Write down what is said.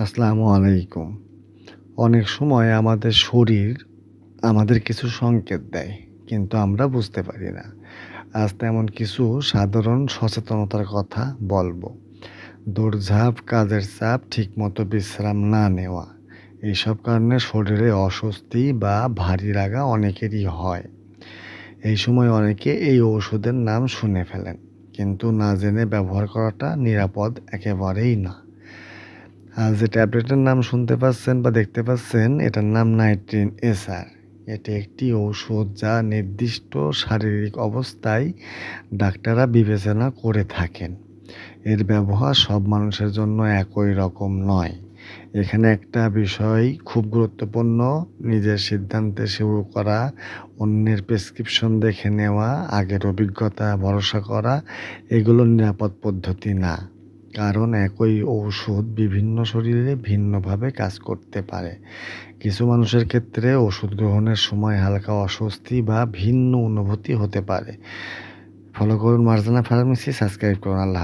আসসালামু আলাইকুম। অনেক সময় আমাদের শরীর আমাদের কিছু সংকেত দেয়, কিন্তু আমরা বুঝতে পারি না। আজ তেমন কিছু সাধারণ সচেতনতার কথা বলবো। দৌড়ঝাঁপ, কাজের চাপ, ঠিকমতো বিশ্রাম না নেওয়া, এইসব কারণে শরীরে অস্বস্তি বা ভারী লাগা অনেকেরই হয়। এই সময় অনেকে এই ঔষধের নাম শুনে ফেলেন, কিন্তু না জেনে ব্যবহার করাটা নিরাপদ একেবারেই না। যে ট্যাবলেটের নাম শুনতে পাচ্ছেন বা দেখতে পাচ্ছেন, এটার নাম নাইট্রিন এসার। এটি একটি ঔষধ যা নির্দিষ্ট শারীরিক অবস্থায় ডাক্তাররা বিবেচনা করে থাকেন। এর ব্যবহার সব মানুষের জন্য একই রকম নয়। এখানে একটা বিষয় খুব গুরুত্বপূর্ণ: নিজের সিদ্ধান্তে শুরু করা, অন্যের প্রেসক্রিপশন দেখে নেওয়া, আগের অভিজ্ঞতা ভরসা করা, এগুলো নিরাপদ পদ্ধতি না। কারণ একই ঔষধ বিভিন্ন শরীরে ভিন্নভাবে কাজ করতে পারে। কিছু মানুষের ক্ষেত্রে ওষুধ গ্রহণের সময় হালকা অস্বস্তি বা ভিন্ন অনুভূতি হতে পারে। ফলো করুন মার্জানা ফার্মেসি, সাবস্ক্রাইব করুন। আল্লাহ